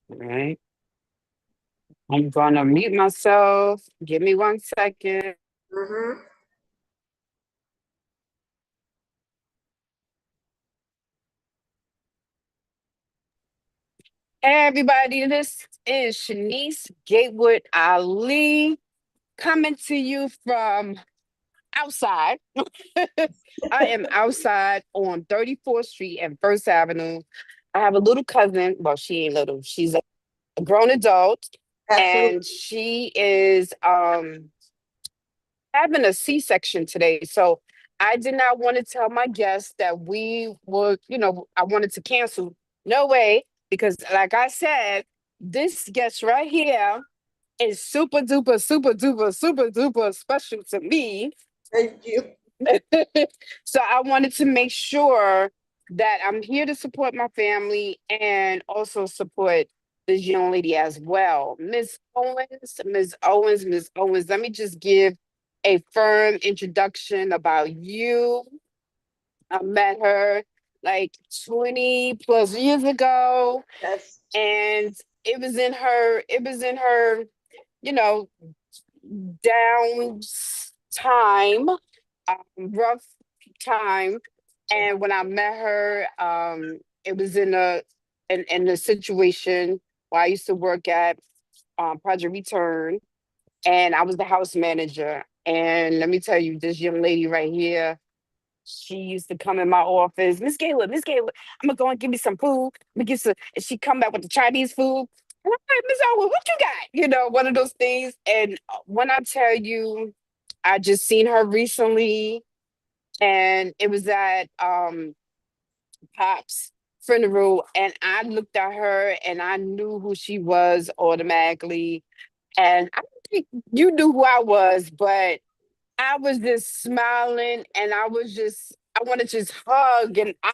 All right. I'm gonna mute myself. Give me 1 second. Mm-hmm. Hey everybody, this is Sherneice Gatewood-Alli coming to you from outside. I am outside on 34th Street and First Avenue. I have a little cousin. Well, she ain't little. She's a grown adult, Absolutely. and she is having a C-section today. So I did not want to tell my guests that we were, I wanted to cancel. No way, because like I said, this guest right here is super duper, super duper, super duper special to me. Thank you. So I wanted to make sure that I'm here to support my family and also support this young lady as well. Miss Owens, Miss Owens, Miss Owens, let me just give a firm introduction about you. I met her like 20 plus years ago, Yes. and it was in her, you know, down time, rough time. And when I met her, it was in a situation where I used to work at Project Return, and I was the house manager. And let me tell you, this young lady right here, she used to come in my office, Miss Gayla, I'm gonna go and give me some food. Let me get some, and she come back with the Chinese food. And I'm like, Miss Owen, what you got? One of those things. And when I tell you, I just seen her recently, and it was at Pop's funeral, and I looked at her and I knew who she was automatically. And I don't think you knew who I was, but I was just smiling, and I wanted to just hug. And I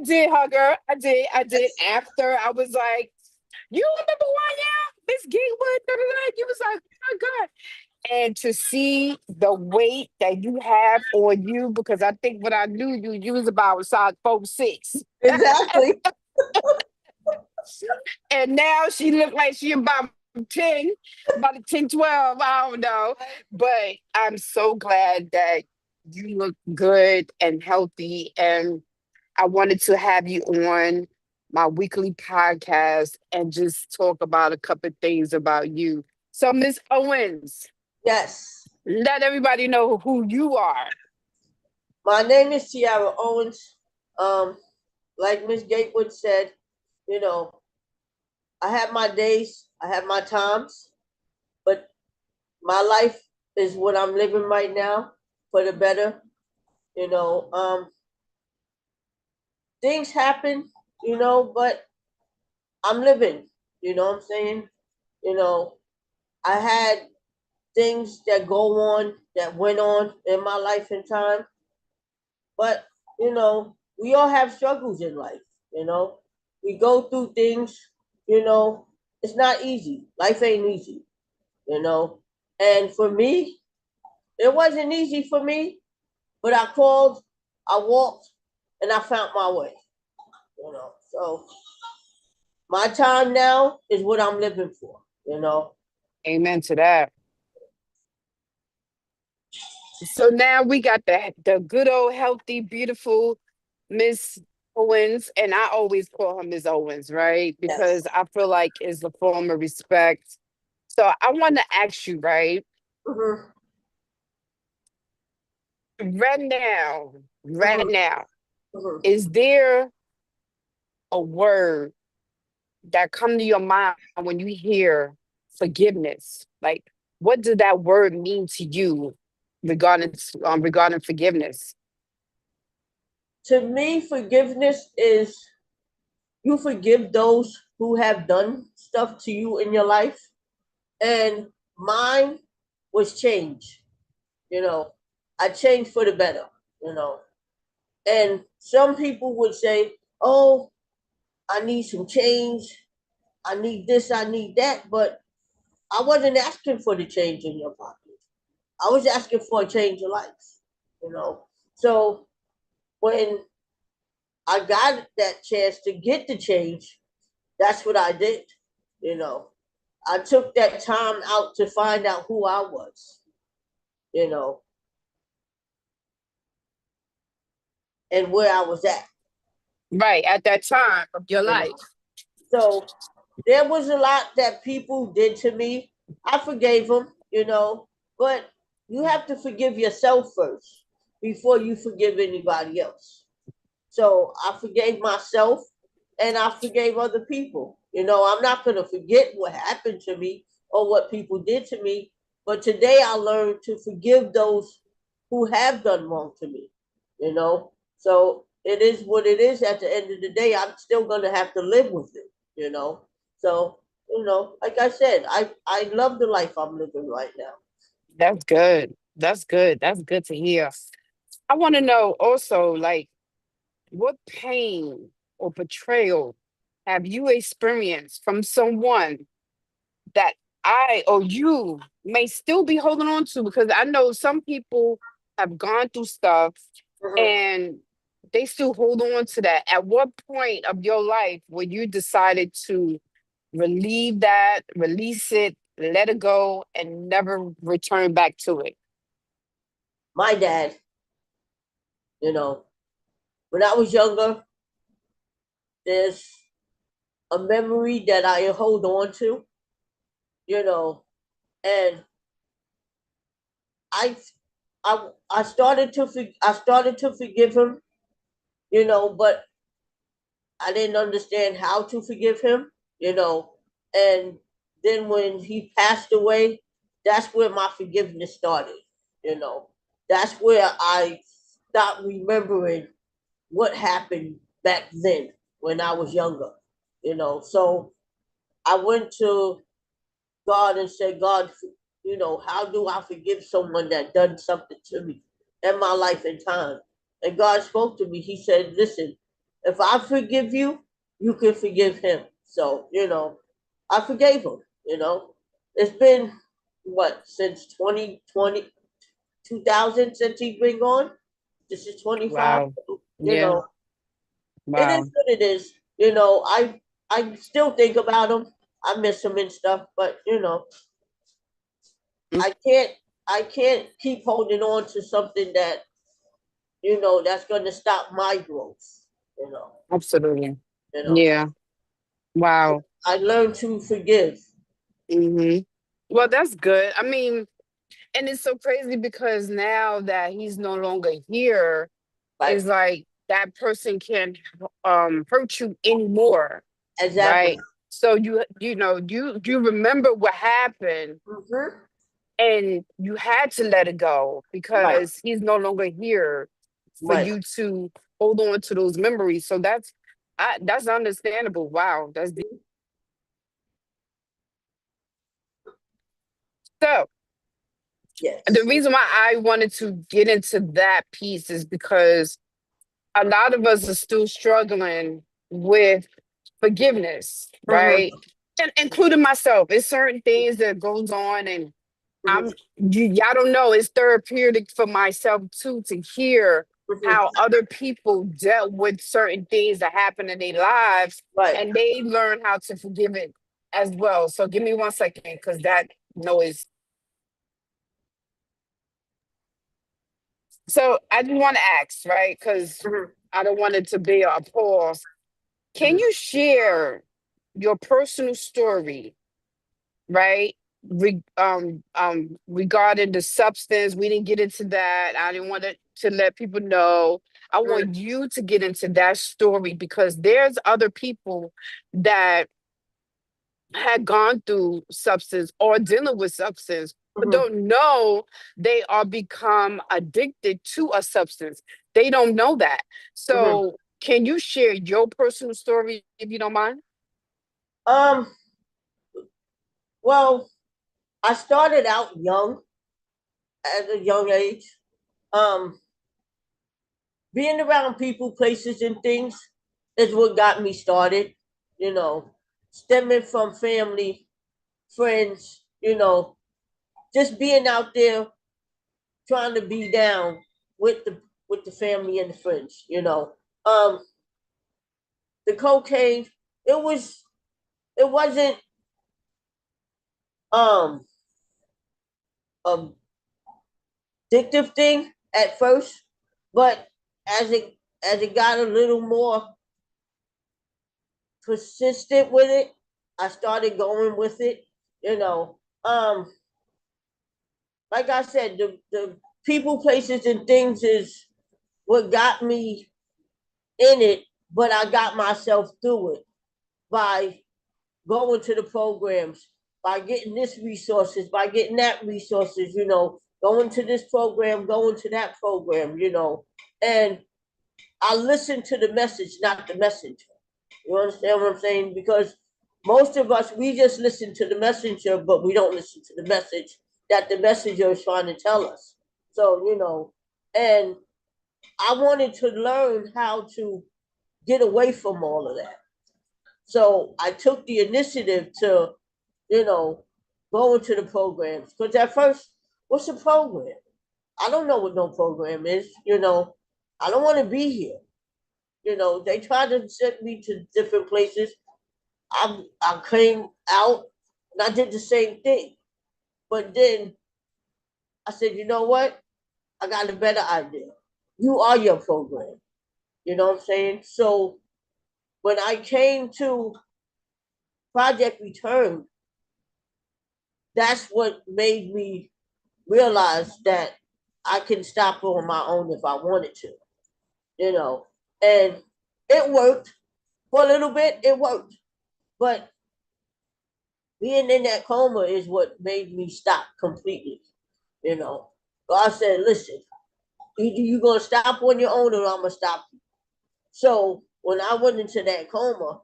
did hug her. I did. Yes. After I was like, you remember who I am? Miss Gatewood. Da, da, da." You was like, oh my God. And to see the weight that you have on you, because I think when I knew you, you was about size 4'6". Exactly. And now she looked like she about 10, about a 10, 12. I don't know. But I'm so glad that you look good and healthy. And I wanted to have you on my weekly podcast and just talk about a couple of things about you. So, Miss Owens, Yes. let everybody know who you are. My name is Tiara Owens. Um, like Miss Gatewood said, you know, I have my days, I have my times, but my life is what I'm living right now for the better. You know, things happen, but I'm living. You know what I'm saying? You know, I had things that go on that went on in my life and time, but we all have struggles in life. You know, we go through things. You know, it's not easy. Life ain't easy. You know, and for me, it wasn't easy for me, but I crawled, I walked, and I found my way. So my time now is what I'm living for. Amen to that. So now we got the good old healthy, beautiful Miss Owens, and I always call her Miss Owens, right? Yes. Because I feel like it's a form of respect. So I want to ask you, right? Mm-hmm. Right now, right Mm-hmm. now, Mm-hmm. is there a word that come to your mind when you hear forgiveness? Like, what does that word mean to you regarding forgiveness? To me, forgiveness is you forgive those who have done stuff to you in your life, and mine was change. You know, I changed for the better. You know, and some people would say, "Oh, I need some change. I need this. I need that," but I wasn't asking for the change in your pocket. I was asking for a change of life. You know, so when I got that chance to get the change, that's what I did. You know, I took that time out to find out who I was, you know, and where I was at, Right. At that time of your you know. life. So there was a lot that people did to me. I forgave them, you know, but you have to forgive yourself first before you forgive anybody else. So I forgave myself and I forgave other people. You know, I'm not going to forget what happened to me or what people did to me, but today I learned to forgive those who have done wrong to me, you know. So it is what it is. At the end of the day, I'm still going to have to live with it, you know. So, you know, like I said, I love the life I'm living right now. That's good. That's good. That's good to hear. I want to know also, like, what pain or betrayal have you experienced from someone that I or you may still be holding on to? Because I know some people have gone through stuff Mhm. and they still hold on to that. At what point of your life where you decided to relieve that, release it, let it go, and never return back to it? My dad, you know, when I was younger, there's a memory that I hold on to, you know, and I I started to forgive him, you know, but I didn't understand how to forgive him, you know, and then when he passed away, that's where my forgiveness started, you know. That's where I stopped remembering what happened back then when I was younger, you know. So I went to God and said, God, you know, how do I forgive someone that done something to me in my life and time? And God spoke to me. He said, listen, if I forgive you, you can forgive him. So, you know, I forgave him, you know. It's been what, since 2020, 2000 since he's been gone? This is 25, Wow. you Yeah. know. It is Wow. what it is. You know, I still think about him. I miss him and stuff, but you know, Mm, I can't I can't keep holding on to something that you know that's going to stop my growth. You know, absolutely. you know. Yeah. Wow. I learned to forgive. Hmm. Well, that's good. I mean, and it's so crazy because now that he's no longer here, Right. it's like that person can't hurt you anymore, Exactly. right? So you remember what happened Hmm. and you had to let it go Right. because he's no longer here for Right. you to hold on to those memories. So that's understandable. Wow, that's deep. So the Yes. reason why I wanted to get into that piece is because a lot of us are still struggling with forgiveness, right? Hmm. And including myself. It's certain things that goes on and Hmm. y'all don't know, it's therapeutic for myself too to hear how Hmm. other people dealt with certain things that happen in their lives Right. and they learn how to forgive it as well. So give me 1 second because that noise. So I just want to ask, right? Because Hmm. I don't want it to be a pause. Can you share your personal story, right? Regarding the substance, we didn't get into that. I didn't want to let people know. I want you to get into that story because there's other people that had gone through substance or dealing with substance, but Hmm. don't know they are become addicted to a substance. They don't know that. Hmm. So, can you share your personal story if you don't mind? Um. Well, I started out young at a young age. Um. Being around people, places, and things is what got me started. You know, stemming from family, friends. You know, just being out there trying to be down with the family and the friends. You know, the cocaine. It was. It wasn't. um addictive thing at first, but as it got a little more persistent with it, I started going with it. You know, like I said, the people, places, and things is what got me in it, but I got myself through it by going to the programs, by getting this resources, by getting that resources, going to this program, going to that program. And I listen to the message, not the messenger. You understand what I'm saying? Because most of us, we just listen to the messenger, but we don't listen to the message that the messenger is trying to tell us. So, and I wanted to learn how to get away from all of that. So I took the initiative to, you know, go into the programs. Because at first, what's a program? I don't know what no program is. I don't want to be here. They tried to send me to different places. I came out and I did the same thing. But then I said, you know what? I got a better idea. You are your program. You know what I'm saying? So when I came to Project Return, that's what made me realize that I can stop on my own if I wanted to, you know. And it worked for a little bit, it worked. But being in that coma is what made me stop completely, you know. So I said, listen, either you're going to stop on your own or I'm going to stop you. So when I went into that coma,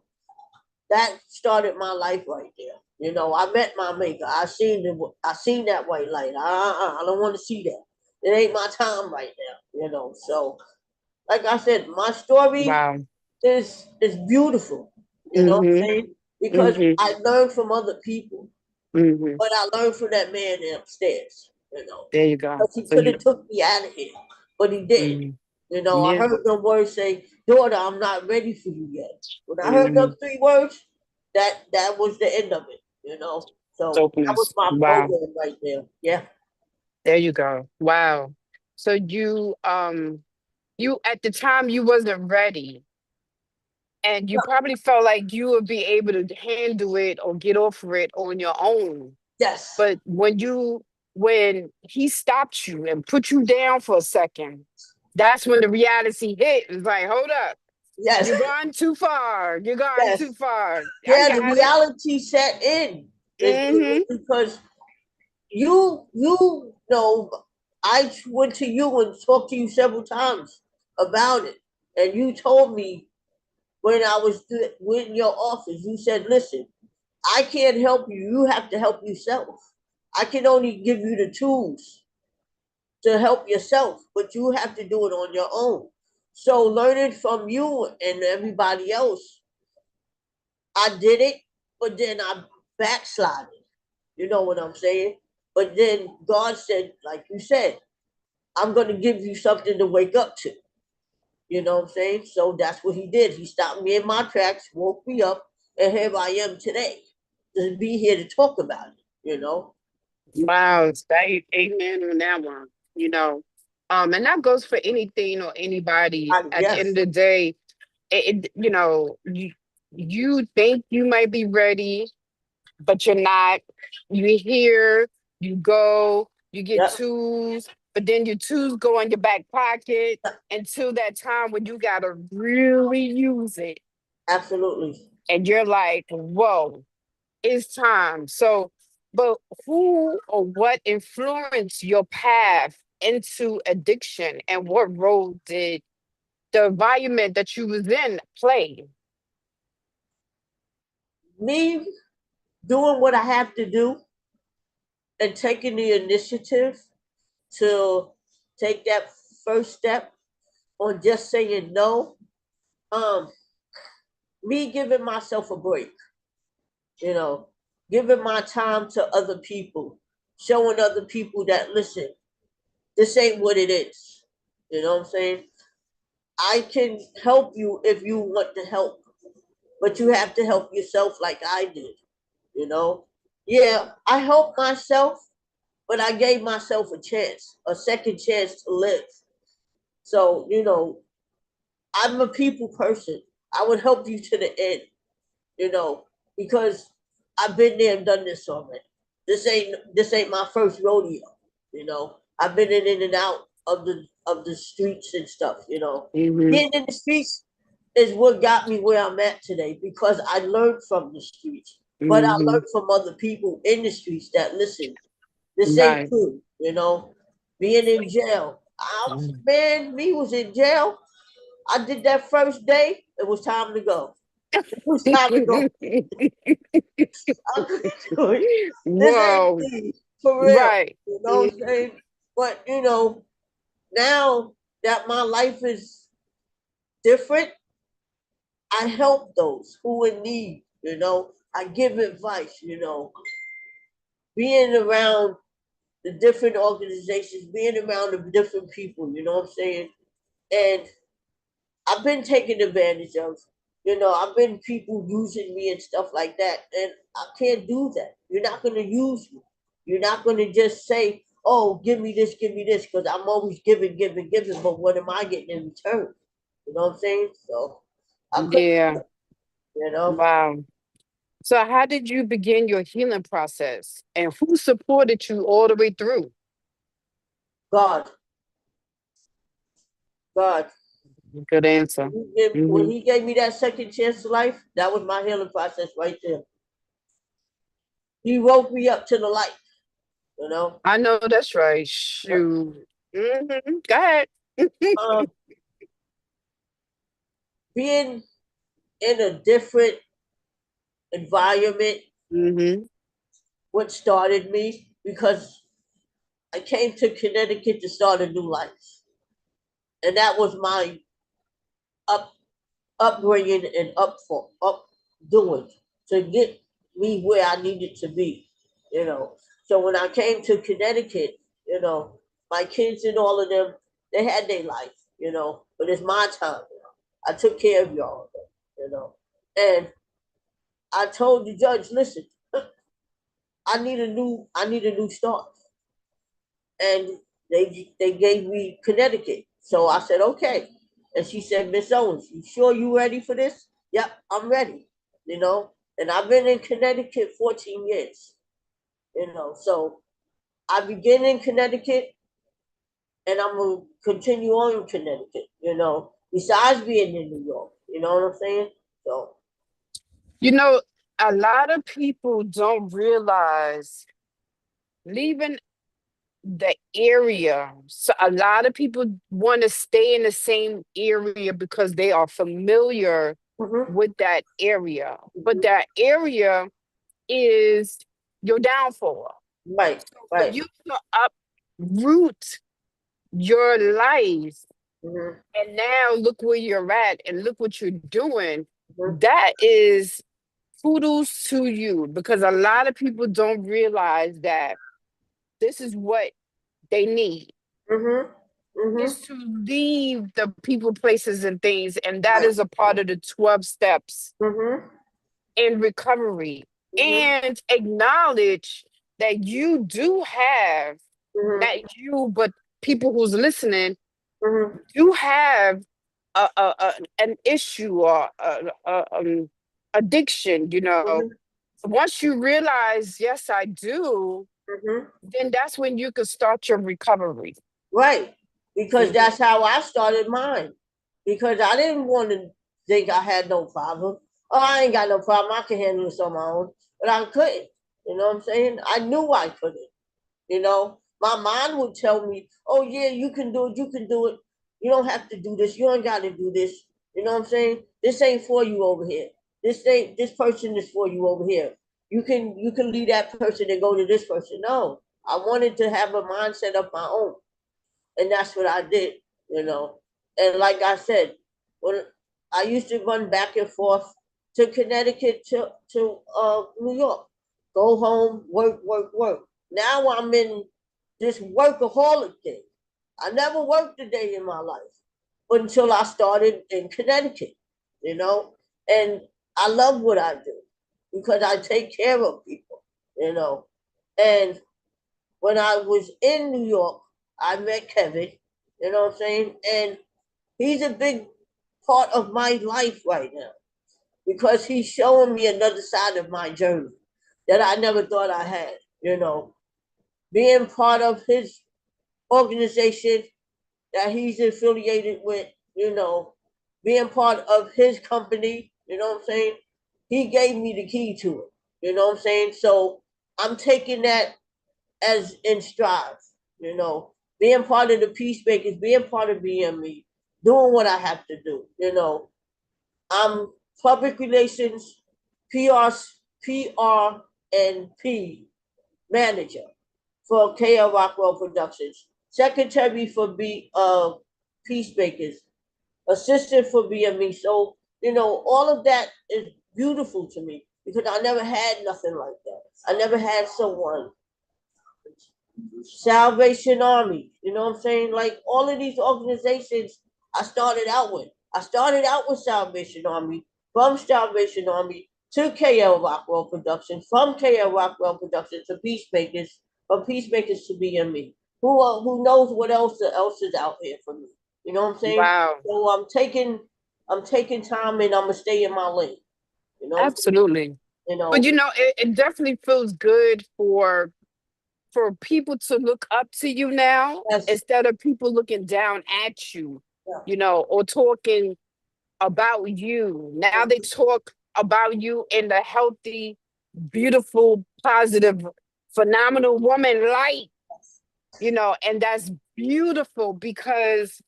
that started my life right there. I met my maker. I seen that white light. I don't want to see that. It ain't my time right now. So like I said, my story Wow. is beautiful. You know what I'm Mm-hmm. saying? Because Mm-hmm. I learned from other people, Mm-hmm. but I learned from that man upstairs. There you go. Because he So could have you, took me out of here, but he didn't. mm, I yeah. heard them words say, "Daughter, I'm not ready for you yet." When I heard Mm-hmm. those three words, that was the end of it. So that was Openness. my Wow. program right there. Yeah. There you go. Wow. So you at the time you wasn't ready, and you probably felt like you would be able to handle it or get over it on your own. Yes. But when he stopped you and put you down for a second, that's when the reality hit. It's like, hold up, Yes. you're going too far. You're going Yes. too far. I Yeah. The got it. reality set in Mm-hmm. because you know I went to you and talked to you several times about it, and you told me when I was in your office, you said, "Listen, I can't help you. You have to help yourself. I can only give you the tools to help yourself, but you have to do it on your own." So learning from you and everybody else, I did it, but then I backslided. You know what I'm saying? But then God said, like you said, I'm going to give you something to wake up to. You know what I'm saying? So that's what he did. He stopped me in my tracks, woke me up, and here I am today to be here to talk about it. Wow, say amen on that one. You know, and that goes for anything or anybody. At the end Yes, of the day, you think you might be ready, but you're not. You hear, you go, you get yep, tools, but then your tools go in your back pocket until that time when you gotta really use it. absolutely. And you're like, whoa, it's time. So, but who or what influenced your path into addiction, and what role did the environment that you was in play? Me doing what I have to do and taking the initiative to take that first step on just saying no. Um, Me giving myself a break, you know, giving my time to other people, showing other people that listen, this ain't what it is. You know what I'm saying? I can help you if you want to help, but you have to help yourself like I did, you know? Yeah, I helped myself, but I gave myself a chance, a second chance to live. So, I'm a people person. I would help you to the end, you know, because I've been there and done this already. This ain't my first rodeo. I've been in and out of the streets and stuff. Hmm. Getting in the streets is what got me where I'm at today because I learned from the streets. But I Hmm. learned from other people in the streets that listen, this ain't Right. true. Being in jail. Man, me was in jail. I did that first day. It was time to go. It was time to go. I couldn't do it. This ain't Whoa. me for real. Right. You know what I'm saying? But now that my life is different, I help those who in need. I give advice. Being around the different organizations, being around the different people, you know what I'm saying? And I've been taken advantage of. I've been people using me and stuff like that. And I can't do that. You're not going to use me. You're not going to just say, oh, give me this, because I'm always giving, giving, giving. But what am I getting in return? You know what I'm saying? So I couldn't, Yeah. you know, Wow. So how did you begin your healing process and who supported you all the way through? God, God. Good answer. When Hmm. he gave me that second chance to life, that was my healing process right there. He woke me up to the light, you know. I know that's right. Yep. Shoot. Go ahead. Um, being in a different environment, Hmm. what started me, because I came to Connecticut to start a new life. And that was my up upbringing and up doing to get me where I needed to be, you know. So when I came to Connecticut, my kids and all of them, they had their life, but it's my time. I took care of y'all. And I told the judge, listen, I need a new start. And they gave me Connecticut. So I said, okay. And she said, Miss Owens, you sure you ready for this? Yep, I'm ready. You know, and I've been in Connecticut 14 years. So I began in Connecticut, and I'm gonna continue on in Connecticut. Besides being in New York. You know what I'm saying? So. You know, a lot of people don't realize leaving the area. So a lot of people want to stay in the same area because they are familiar Mhm. with that area. But Mhm. that area is your downfall. Right, So for right. you to uproot your life Mhm. and now look where you're at and look what you're doing, Mhm. that is kudos to you because a lot of people don't realize that this is what they need Mhm. is Mhm. to leave the people, places, and things. And that Right. is a part of the 12 steps Mhm. in recovery. Mhm. And acknowledge that you do have, Mhm. not you, but people who's listening, Mhm. do have an issue or addiction, Mhm. Once you realize, yes, I do, Mhm. then that's when you can start your recovery. Right. Because Mhm. that's how I started mine. Because I didn't want to think I had no problem. Oh, I ain't got no problem. I can handle this on my own. But I couldn't. You know what I'm saying? I knew I couldn't. My mind would tell me, oh, yeah, you can do it. You can do it. You don't have to do this. You ain't got to do this. You know what I'm saying? This ain't for you over here. This person is for you over here. You can leave that person and go to this person. No, I wanted to have a mindset of my own, and that's what I did. And like I said, when I used to run back and forth to Connecticut to New York, go home, work, work, work. Now I'm in this workaholic thing. I never worked a day in my life until I started in Connecticut, and I love what I do because I take care of people. you know. And when I was in New York, I met Kevin, you know what I'm saying? And he's a big part of my life right now because he's showing me another side of my journey that I never thought I had, you know. Being part of his organization that he's affiliated with, you know, being part of his company, you know what I'm saying? He gave me the key to it, you know what I'm saying? So I'm taking that as in strive, you know, being part of the peacemakers, being part of BME, doing what I have to do, you know. I'm public relations, PR, PR and P manager for KL Rockwell Productions, secretary for Peacemakers, assistant for BME. So, you know, all of that is beautiful to me because I never had nothing like that. I never had someone Salvation Army. You know what I'm saying? Like all of these organizations I started out with. I started out with Salvation Army, from Salvation Army to KL Rockwell Productions, from KL Rockwell Productions to Peacemakers, from Peacemakers to BME. Who knows what else is out here for me? You know what I'm saying? Wow. So I'm taking time and I'm gonna stay in my lane. You know what I'm saying? Absolutely. You But know, it definitely feels good for people to look up to you now yes, instead of people looking down at you, yeah, or talking about you. Now they talk about you in the healthy, beautiful, positive, phenomenal woman light, and that's beautiful because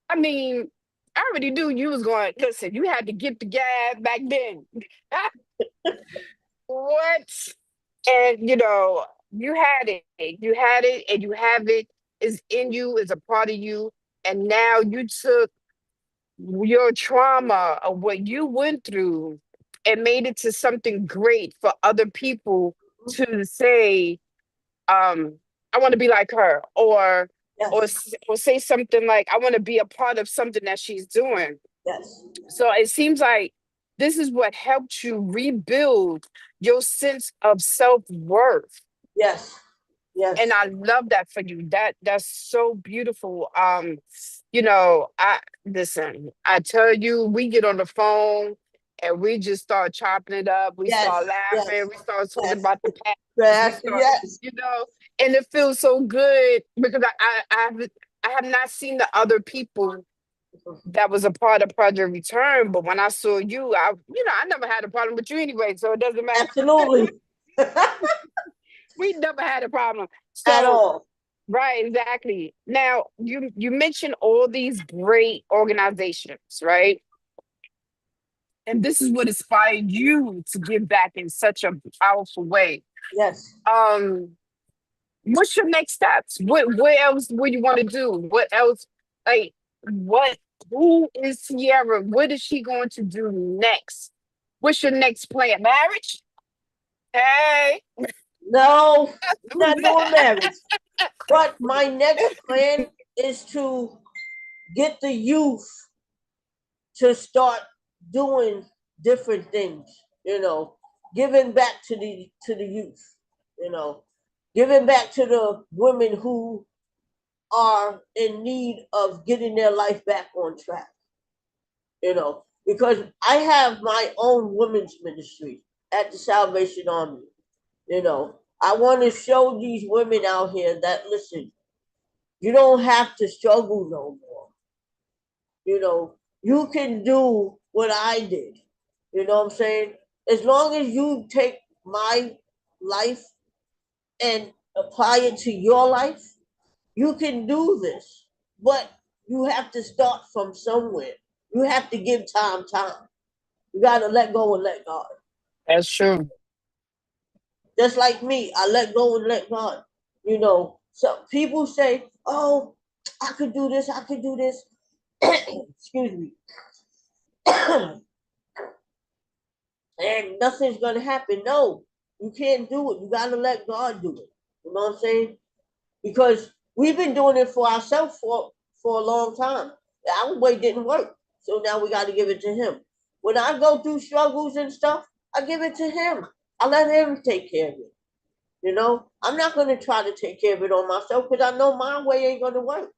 I mean, I already knew you was going, listen, you had to get the gas back then. What? And you had it, and you have it. Is in you, is a part of you, and now you took your trauma of what you went through and made it to something great for other people to say, I want to be like her, yes, or say something like, I want to be a part of something that she's doing. yes, So it seems like this is what helped you rebuild your sense of self-worth. yes, And yes, I love that for you. That's so beautiful. I listen, I tell you, we get on the phone and we just start chopping it up. We yes, start yes, laughing. We start talking yes. about the past. We Yes, start, yes. you know, and it feels so good because I have not seen the other people that was a part of Project Return. But when I saw you, I never had a problem with you anyway, so it doesn't matter. Absolutely. We never had a problem. At So all. right, exactly. Now you mentioned all these great organizations, right? And this is what inspired you to give back in such a powerful way. Yes, Um, what's your next steps? What else would you want to do? What else? Like what? Who is Sierra? What is she going to do next? What's your next plan? Marriage? Hey. no, not doing marriage. But my next plan is to get the youth to start doing different things, you know, giving back to the youth, you know, giving back to the women who are in need of getting their life back on track, you know, because I have my own women's ministry at the Salvation Army, you know. I want to show these women out here that listen, you don't have to struggle no more. You know, you can do what I did. You know what I'm saying? As long as you take my life and apply it to your life, you can do this. But you have to start from somewhere. You have to give time. You got to let go and let God. That's true. Just like me, I let go and let God. You know, so people say, "Oh, I could do this. I could do this." Excuse me. And nothing's gonna happen. No, you can't do it. You gotta let God do it. You know what I'm saying? Because we've been doing it for ourselves for a long time. Our way didn't work, so now we got to give it to Him. When I go through struggles and stuff, I give it to Him. I let Him take care of it. I'm not going to try to take care of it on myself because I know my way ain't going to work.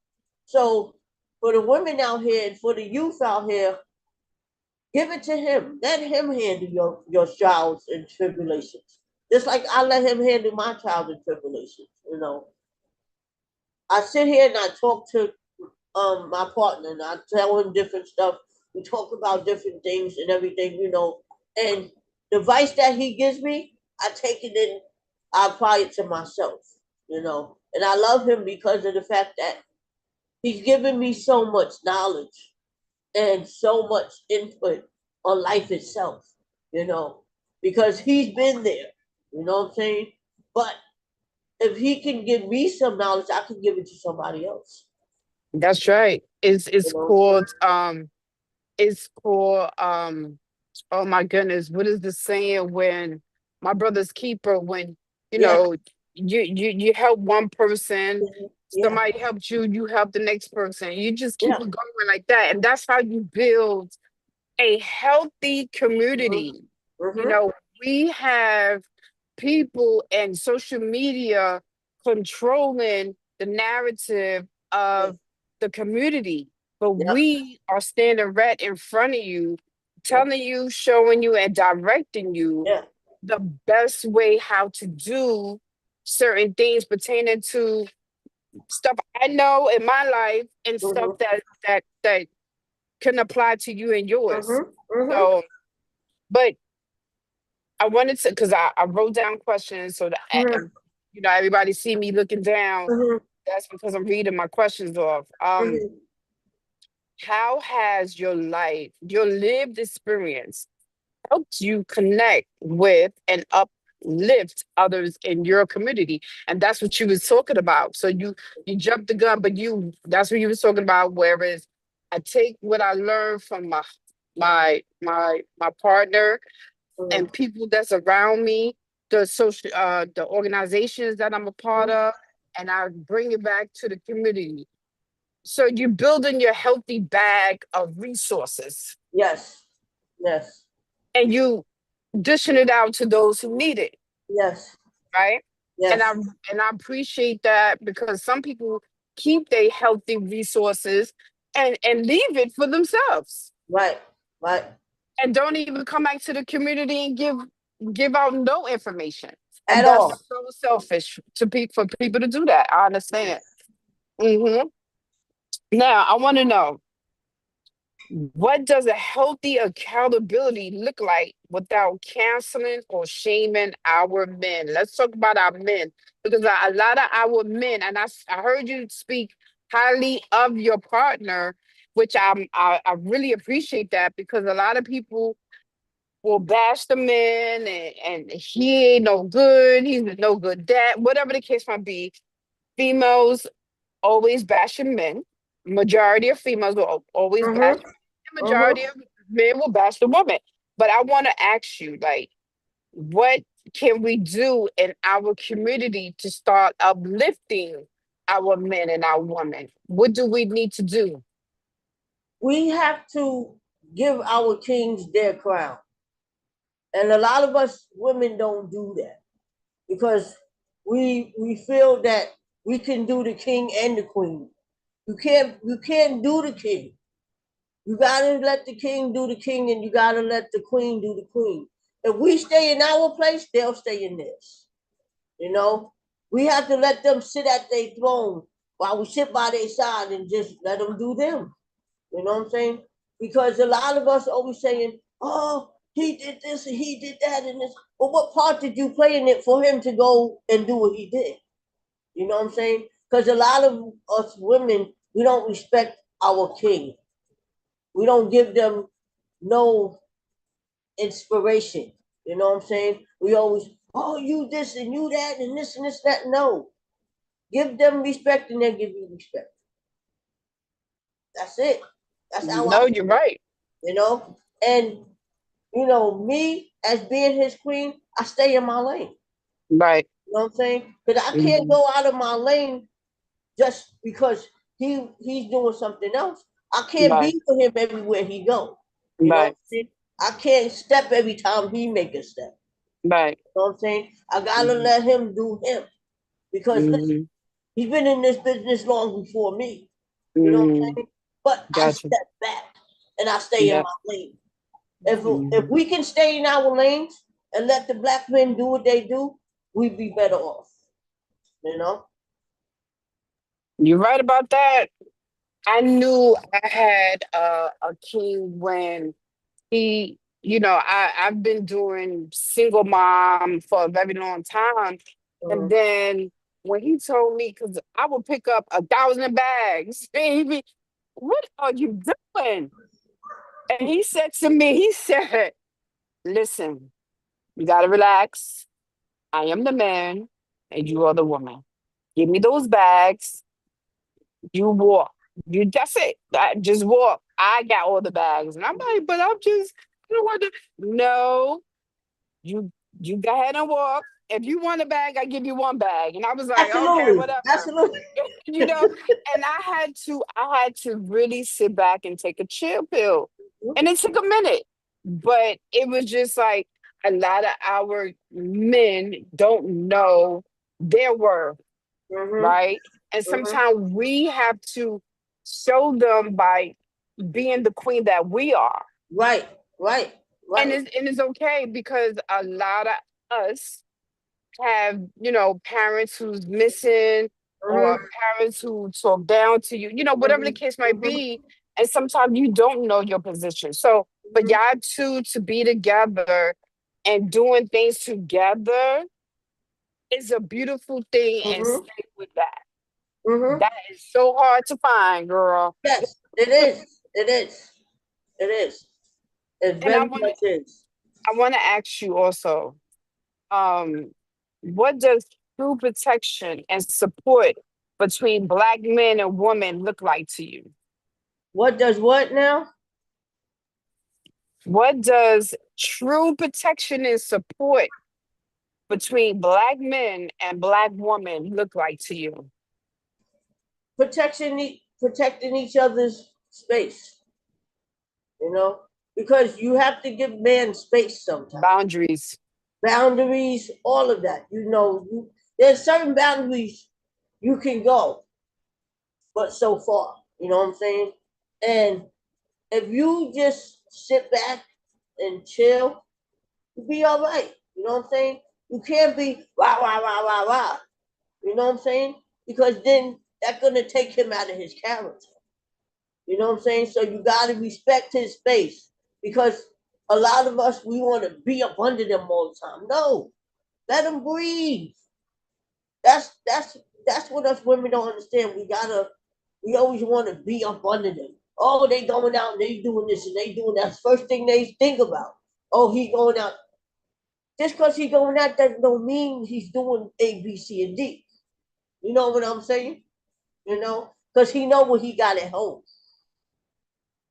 So for the women out here and for the youth out here, give it to him. Let him handle your trials and tribulations. Just like I let him handle my trials and tribulations. I sit here and I talk to my partner and I tell him different stuff. We talk about different things and everything. And the advice that he gives me, I take it in, I apply it to myself. And I love him because of the fact that he's given me so much knowledge and so much input on life itself, you know, because he's been there, you know what I'm saying? But if he can give me some knowledge, I can give it to somebody else, That's right. you know? It's called oh my goodness, what is the saying when my brother's keeper, when you Yeah, know you help one person, yeah, somebody helped you, you help the next person. You just keep yeah. it going like that. And that's how you build a healthy Mm-hmm. community. You Mm-hmm. know, we have people and social media controlling the narrative Yeah, of the community, but yeah, we are standing right in front of you, yeah, telling you, showing you, and directing you yeah. the best way how to do certain things pertaining to stuff I know in my life and stuff Mm-hmm. that can apply to you and yours. Mm-hmm. Mm-hmm. So, but I wanted to, because I wrote down questions so that Mm-hmm. everybody see me looking down. Mm-hmm. That's because I'm reading my questions off. Mm-hmm. How has your life, your lived experience, helped you connect with and uplift others in your community? And that's what you was talking about. So you jumped the gun, but that's what you was talking about. Whereas I take what I learned from my partner Mm-hmm. and people that's around me, the organizations that I'm a part Mm-hmm. of, and I bring it back to the community. So you're building your healthy bag of resources Yes, yes, and you dishing it out to those who need it, yes, right? And I yes. and I appreciate that because some people keep their healthy resources and leave it for themselves Right, right. and don't even come back to the community and give out no information. And At that's all. so selfish for people to do that. I understand. Hmm. Now, I want to know, what does a healthy accountability look like without canceling or shaming our men? Let's talk about our men because a lot of our men, and I heard you speak highly of your partner, which I really appreciate that because a lot of people will bash the man and he ain't no good, he's no good dad, whatever the case might be. Females always bashing men. Majority of females will always bash Mm-hmm. the Mm-hmm. majority of men will bash the woman. But I want to ask you, like, what can we do in our community to start uplifting our men and our women? What do we need to do? We have to give our kings their crown. And a lot of us women don't do that because we feel that we can do the king and the queen. You can't do the king. You gotta let the king do the king and you gotta let the queen do the queen. If we stay in our place, they'll stay in theirs. You know? We have to let them sit at their throne while we sit by their side and just let them do them. You know what I'm saying? Because a lot of us always saying, "Oh, he did this and he did that and this." But what part did you play in it for him to go and do what he did? You know what I'm saying? Because a lot of us women, we don't respect our king. We don't give them no inspiration. You know what I'm saying? We always, oh, you this and you that and this and this that. No, give them respect and they'll give you respect. That's it. That's how I No, you're feel. right. And me as being his queen, I stay in my lane. Right. You know what I'm saying? Because I can't Mhm. go out of my lane just because he's doing something else. I can't Right. be for him everywhere he go. You know what Right. I'm saying? I can't step every time he make a step. Right. You know what I'm saying? I gotta Mm-hmm. let him do him because listen, Mm-hmm. he's been in this business long before me. You know what I'm Mm-hmm. saying? But I Gotcha. step back and I stay in Yeah. my lane. If Mm-hmm. we can stay in our lanes and let the black men do what they do, we'd be better off. You know? You're right about that. I knew I had a king when I've been doing single mom for a very long time. And Mhm. then when he told me, because I would pick up 1,000 bags, baby, what are you doing? And he said to me, he said, listen, you got to relax. I am the man and you are the woman. Give me those bags. You walk. You That's it. Just walk. I got all the bags. And I'm like, but I don't want to. No, you you go ahead and walk. If you want a bag, I give you one bag. And I was like, okay, Absolutely. whatever. Absolutely. you know, and I had to really sit back and take a chill pill. And it took a minute. But it was just like a lot of our men don't know their worth, Mm-hmm. right? And Mm-hmm. sometimes we have to show them by being the queen that we are. Right. Right. And Right. it's okay because a lot of us have, parents who's missing or Mm-hmm. parents who talk down to you, whatever the case might Mm-hmm. be. And sometimes you don't know your position. So for Mm-hmm. y'all two to be together and doing things together is a beautiful thing and Mm-hmm. stay with that. Mm-hmm. That is so hard to find, girl. Yes, it is. It is. It is. It And I very want to much is. I want to ask you also, um, what does true protection and support between black men and women look like to you? What does what now? What does true protection and support between black men and black women look like to you? Protecting each other's space, you know? Because you have to give man space sometimes. Boundaries. Boundaries, all of that. There's certain boundaries you can go, but so far. You know what I'm saying? And if you just sit back and chill, you'll be all right. You know what I'm saying? You can't be rah rah rah rah rah. You know what I'm saying? Because then that's gonna take him out of his character. You know what I'm saying? So you gotta respect his space because a lot of us we want to be up under them all the time. No, let them breathe. That's what us women don't understand. We always want to be up under them. Oh, they going out and they doing this and they doing that. First thing they think about. Oh, he going out. Just because he going out doesn't don't mean he's doing A, B, C, and D. You know what I'm saying? Because he know what he got at home,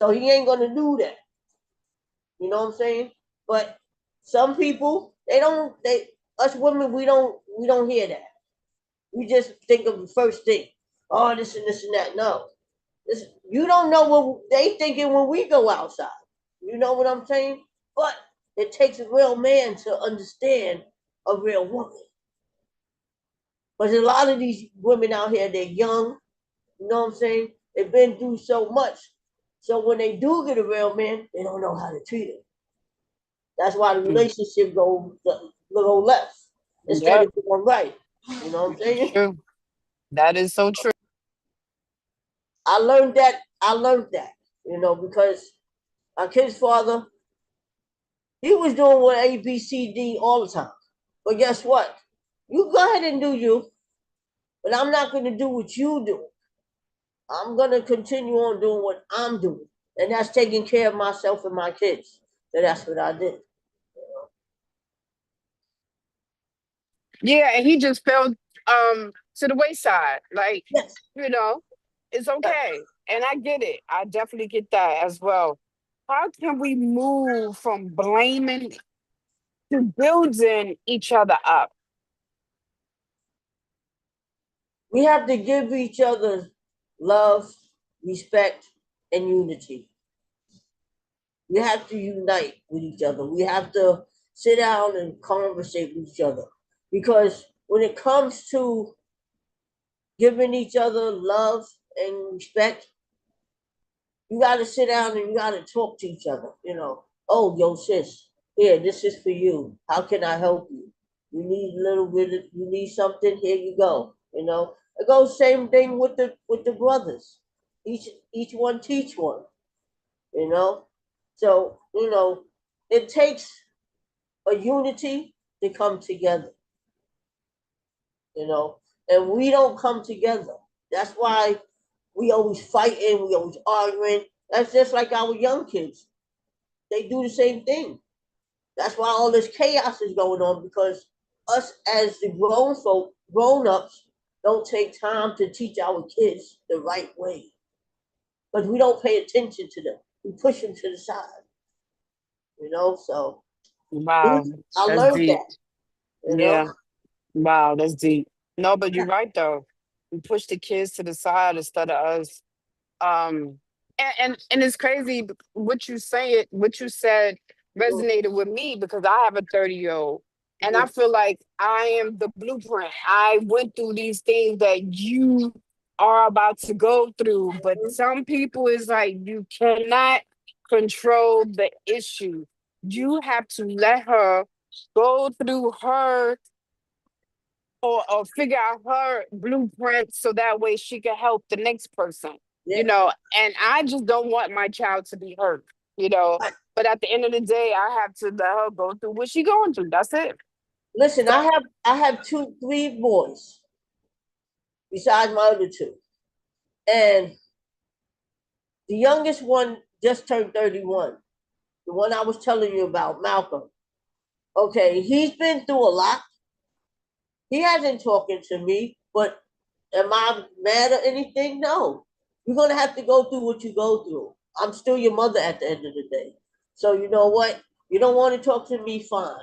so he ain't gonna do that. You know what I'm saying? But some people, they don't. They us women, we don't hear that. We just think of the first thing. Oh, this and this and that. No, you don't know what they thinking when we go outside. You know what I'm saying? But it takes a real man to understand a real woman. But a lot of these women out here, they're young. You know what I'm saying? They've been through so much. So when they do get a real man, they don't know how to treat him. That's why the Mm. relationship go left instead Yep, of going right. You know what I'm saying? true. That is so true. I learned that. I learned that. Because my kid's father, he was doing what A, B, C, D all the time. But guess what? You go ahead and do you, but I'm not going to do what you do. I'm going to continue on doing what I'm doing, and that's taking care of myself and my kids. So that's what I did. Yeah, and he just fell to the wayside. Like, Yes. you know, it's Yes. okay. And I get it. I definitely get that as well. How can we move from blaming to building each other up? We have to give each other love, respect, and unity. We have to unite with each other. We have to sit down and conversate with each other. Because when it comes to giving each other love and respect, you got to sit down and you got to talk to each other. Oh, yo, sis, here, this is for you. How can I help you? You need a little bit. You need something. Here you go. It goes same thing with the brothers. Each one teach one. You know, so it takes a unity to come together. You know, and we don't come together. That's why we always fighting. We always arguing. That's just like our young kids. They do the same thing. That's why all this chaos is going on because us as the grown ups, don't take time to teach our kids the right way. But we don't pay attention to them. We push them to the side. So Wow, I that's learned deep. that. You know, Yeah. Wow, that's deep. No, but you're right though. We push the kids to the side instead of us. And it's crazy what you said resonated with me because I have a 30-year-old and I feel like I am the blueprint. I went through these things that you are about to go through, but some people is like you cannot control the issue. You have to let her go through her or figure out her blueprint so that way she can help the next person, yeah. and I just don't want my child to be hurt, you know. But at the end of the day, I have to let her go through what she going through. That's it. Listen, So I have three boys besides my other two, and the youngest one just turned 31. The one I was telling you about, Malcolm. Okay, he's been through a lot. He hasn't talking to me, but am I mad or anything? No. You're gonna have to go through what you go through. I'm still your mother at the end of the day. So you know what? You don't want to talk to me, fine.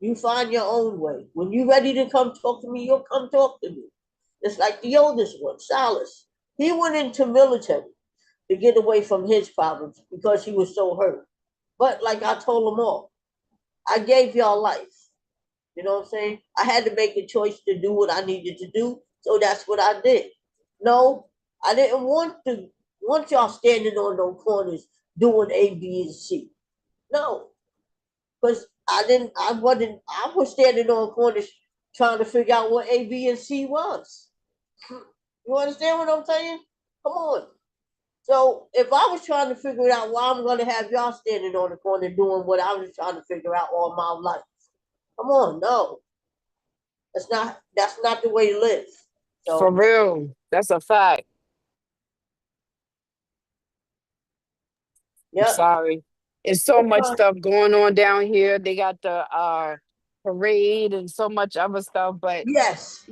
You find your own way. When you're ready to come talk to me, you'll come talk to me. It's like the oldest one, Silas. He went into military to get away from his problems because he was so hurt. But like I told them all, I gave y'all life. You know what I'm saying? I had to make a choice to do what I needed to do, so that's what I did. No, I didn't want y'all standing on those corners doing A, B, and C. No, because I was standing on corners trying to figure out what A, B, and C was. You understand what I'm saying? Come on. So if I was trying to figure it out, why I'm going to have y'all standing on the corner doing what I was trying to figure out all my life? Come on, no, that's not the way to live. for So real, that's a fact. I'm yep, sorry. It's so that's much fine. stuff going on down here. They got the parade and so much other stuff, but Yes,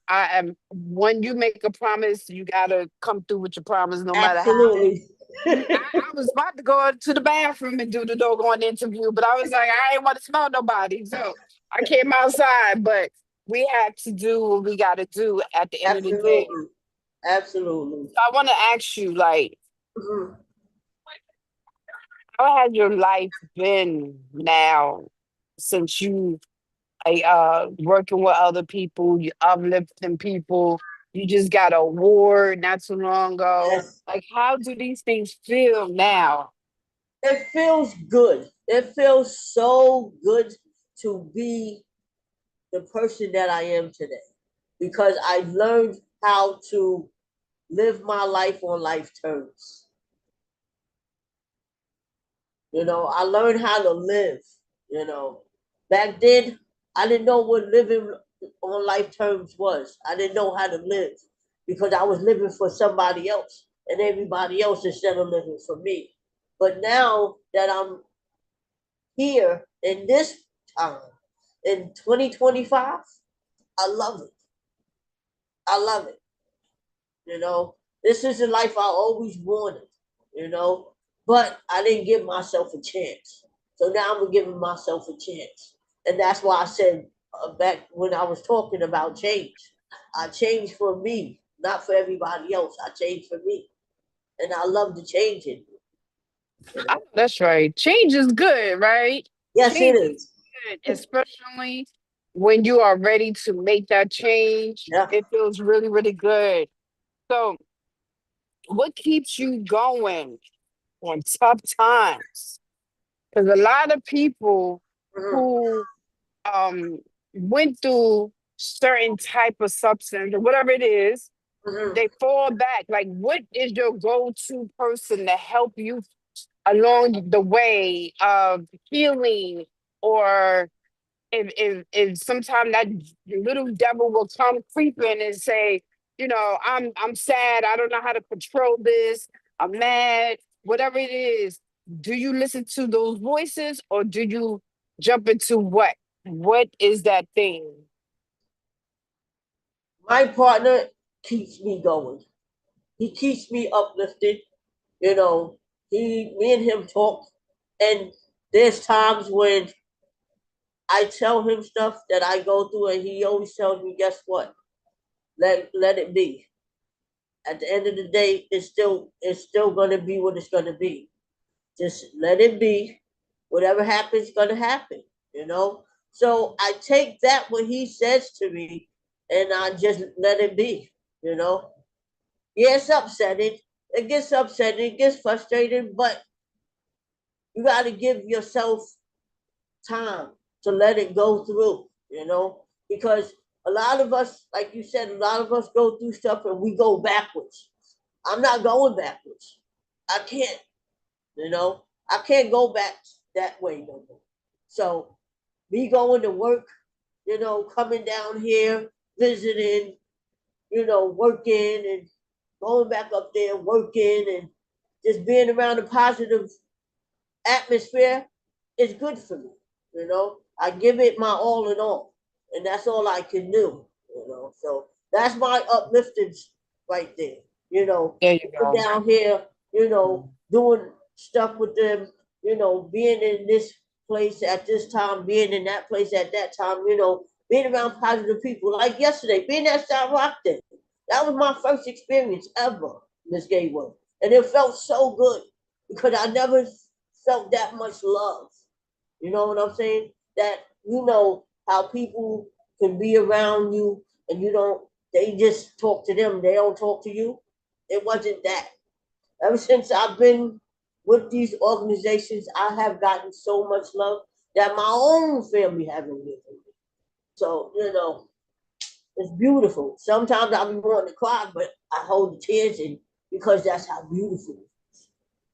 I am when you make a promise, you gotta come through with your promise, no matter how. absolutely. I was about to go to the bathroom and do the doggone interview, but I was like, I ain't want to smell nobody, so I came outside. But we had to do what we got to do at the end of the day. Absolutely, absolutely. So I want to ask you, like, Mhm. how has your life been now since you working with other people, you uplifting people. You just got a award not too long ago. Yes, Like, how do these things feel now? it feels good. It feels so good to be the person that I am today because I learned how to live my life on life terms. I learned how to live. You know, back then I didn't know what living on life terms was. I didn't know how to live because I was living for somebody else and everybody else instead of living for me. But now that I'm here in this time in 2025, I love it. I love it. You know, this is the life I always wanted, you know, but I didn't give myself a chance. So now I'm giving myself a chance. And that's why I said back when I was talking about change, I changed for me, not for everybody else. I changed for me. And I love the changing, you I know know. that's right. Change is good, right? Yes, it Change is is. good, especially when you are ready to make that change. Yeah. It feels really, really good. So, what keeps you going on tough times? Because a lot of people Mm-hmm. who um went through certain type of substance or whatever it is, Mm-hmm. they fall back. Like, what is your go-to person to help you along the way of healing? Or if sometimes that little devil will come creeping and say, I'm sad, I don't know how to control this, I'm mad, whatever it is, do you listen to those voices or do you jump into what is that thing? My partner keeps me going. He keeps me uplifted. You know, me and him talk, and there's times when I tell him stuff that I go through, and he always tells me, "Guess what? Let it be. At the end of the day, it's still gonna be what it's gonna be. Just let it be. Whatever happens, gonna happen. You know." So I take that what he says to me, and I just let it be. You know. Yeah, it's upsetting. It gets upsetting. It gets frustrating, but you got to give yourself time to let it go through, because a lot of us, like you said, a lot of us go through stuff and we go backwards. I'm not going backwards. I can't, I can't go back that way no more. So, me going to work, coming down here, visiting, working and going back up there, working and just being around a positive atmosphere is good for me. I give it my all in all, and that's all I can do. So that's my uplifting right there. There you Coming go. down here, doing stuff with them. Being in this place at this time, being in that place at that time. Being around positive people. Like yesterday, being at South Rock Day. That was my first experience ever, Miss Gatewood, and it felt so good because I never felt that much love. You know what I'm saying? That how people can be around you and you don't. They just talk to them. They don't talk to you. It wasn't that. Ever since I've been with these organizations, I have gotten so much love that my own family haven't given me. So it's beautiful. Sometimes I'll be wanting to cry, but I hold the tears in because that's how beautiful it is.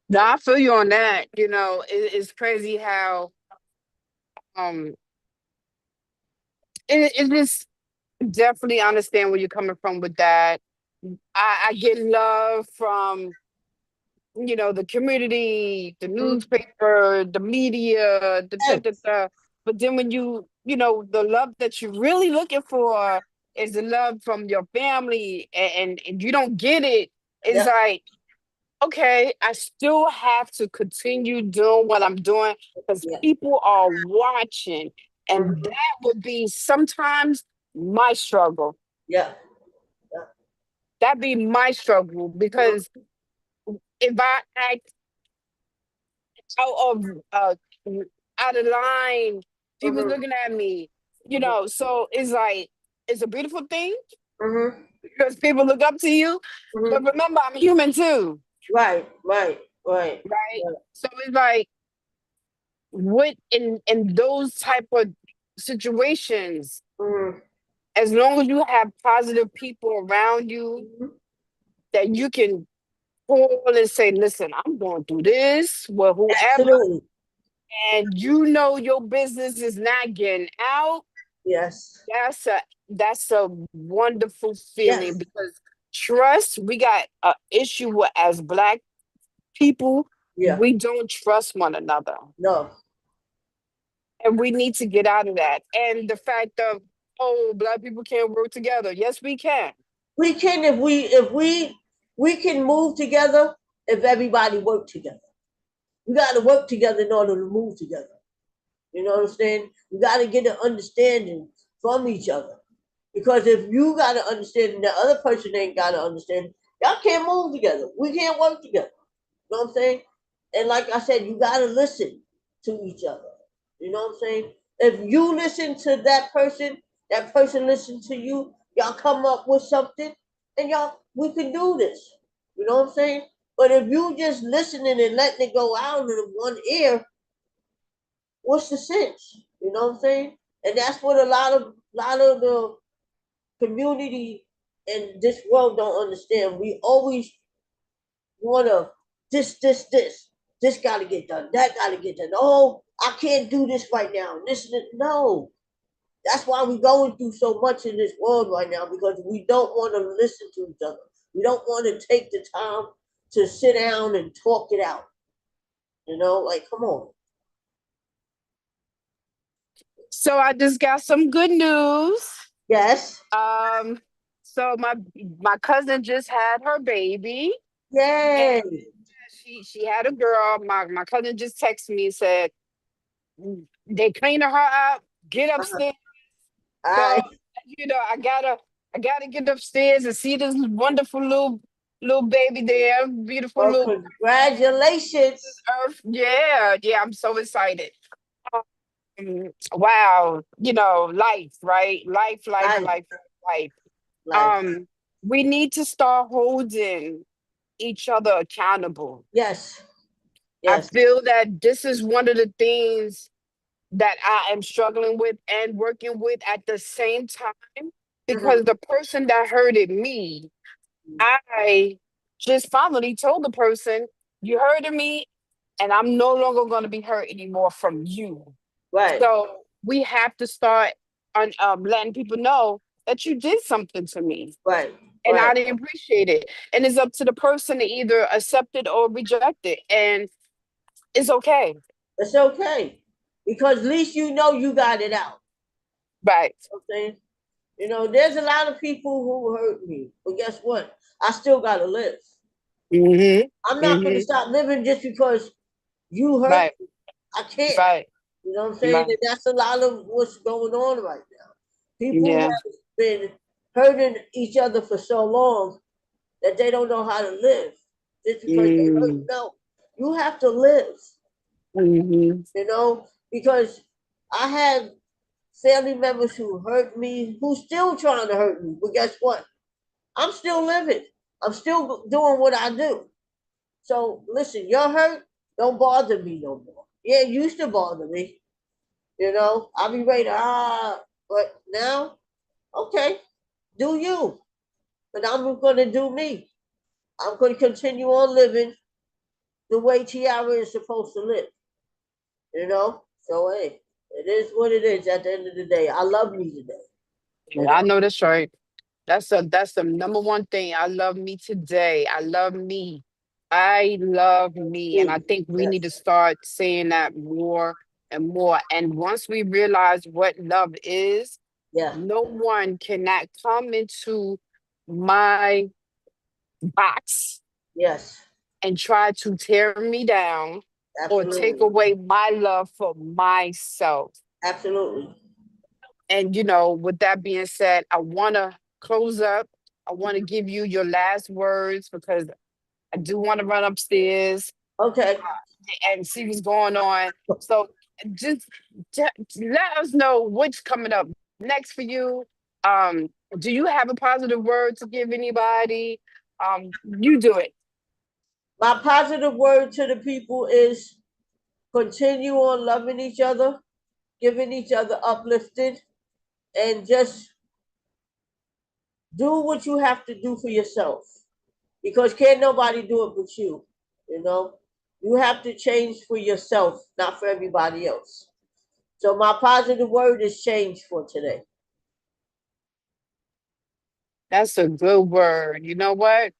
No, I feel you on that. It's crazy how um it just definitely understand where you're coming from with that. I get love from the community, the Mm-hmm. newspaper, the media, Yes. but then when the love that you're really looking for is the love from your family, and you don't get it. It's Yeah. like, okay, I still have to continue doing what I'm doing because Yeah. people are watching. And Mm-hmm. that would be sometimes my struggle. Yeah. Yeah. That'd be my struggle because Mm-hmm. if I act out of out of line, people Mm-hmm. looking at me, Mm-hmm. so it's like it's a beautiful thing Mm-hmm. because people look up to you. But Mm-hmm. remember, I'm human too, Right. Right. Right. right? Yeah. So it's like what in those type of situations, Mm-hmm. as long as you have positive people around you Mm-hmm. that you can call and say, listen, I'm going through this, well, whoever, Absolutely. and your business is not getting out, Yes. that's a wonderful feeling Yes. because trust, we got a issue with as Black people, Yeah. we don't trust one another. No. And we need to get out of that. And the fact of, oh, Black people can't work together. Yes, we can. We can if we can move together if everybody work together. We got to work together in order to move together. You know what I'm saying? We got to get an understanding from each other. Because if you got to understand and the other person ain't got to understand, y'all can't move together. We can't work together. You know what I'm saying? And like I said, you got to listen to each other. You know what I'm saying? If you listen to that person listen to you, y'all come up with something, and y'all we can do this. You know what I'm saying? But if you just listening and letting it go out in one ear, what's the sense? You know what I'm saying? And that's what a lot of the community in this world don't understand. We always wanna this. This gotta get done. That gotta get done. Oh, I can't do this right now. No. That's why we're going through so much in this world right now, because we don't want to listen to each other. We don't want to take the time to sit down and talk it out. Like, come on. So I just got some good news. Yes. Um, so my cousin just had her baby, and Yay. she had a girl. My cousin just texted me and said they cleaning her up. Get Uh-huh. upstairs. All So right. I gotta get upstairs and see this wonderful little baby there, beautiful Well, little congratulations. earth. Yeah, yeah, I'm so excited. Wow, life, right? Life, life, Life. life, life. Life. Um, we need to start holding each other accountable. Yes. I Yes. feel that this is one of the things that I am struggling with and working with at the same time, because Mm-hmm. the person that hurted me, I just finally told the person, you hurted me, and I'm no longer going to be hurt anymore from you. Right. So we have to start on letting people know that you did something to me Right. and Right. I didn't appreciate it. And it's up to the person to either accept it or reject it. And it's okay. It's okay. Because at least you know you got it out. Right. Okay. There's a lot of people who hurt me, but guess what? I still gotta live. Mm-hmm. I'm not gonna Mm-hmm. stop living just because you hurt Right. me. I can't. Right. You know what I'm saying? Right. And that's a lot of what's going on right now. People Yeah. have been hurting each other for so long that they don't know how to live just because they hurt. Mm-hmm. No, you have to live. Mm-hmm. Because I had family members who hurt me, who still trying to hurt me. But guess what? I'm still living. I'm still doing what I do. So listen, your hurt don't bother me no more. Yeah, it used to bother me. I'll be ready to but now, okay, do you. But I'm gonna do me. I'm gonna continue on living the way Tiara is supposed to live. So hey, it is what it is at the end of the day. I love me today. You I know? know that's right. That's the number one thing. I love me today. I love me. I love me. And I Me. think we need to Yes. start saying that more and more. And once we realize what love is, Yeah. no one cannot come into my box Yes. and try to tear me down or take Absolutely. away my love for myself. Absolutely. And, with that being said, I want to close up. I want to give you your last words because I do want to run upstairs Okay. and see what's going on. So just, let us know what's coming up next for you. Um, do you have a positive word to give anybody? You do it. My positive word to the people is continue on loving each other, giving each other uplifted, and just do what you have to do for yourself. Because can't nobody do it but you. You know, you have to change for yourself, not for everybody else. So my positive word is change for today. That's a good word. You know what?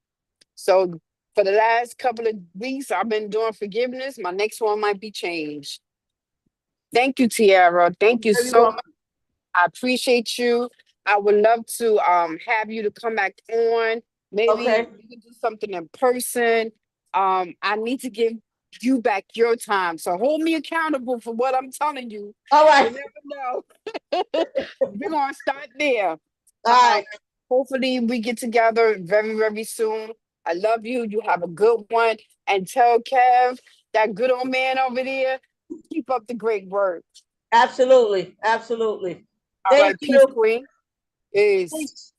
So for the last couple of weeks, I've been doing forgiveness. My next one might be change. Thank you, Tiara. Thank you Very so welcome. much. I appreciate you. I would love to have you to come back on. Maybe Okay. we can do something in person. I need to give you back your time. So hold me accountable for what I'm telling you. All You right. never know. We're gonna start there. All Um, right. hopefully we get together very, very soon. I love you. You have a good one. And tell Kev, that good old man over there, keep up the great work. Absolutely. Absolutely. All Thank right, peace, you. queen. Peace. Peace.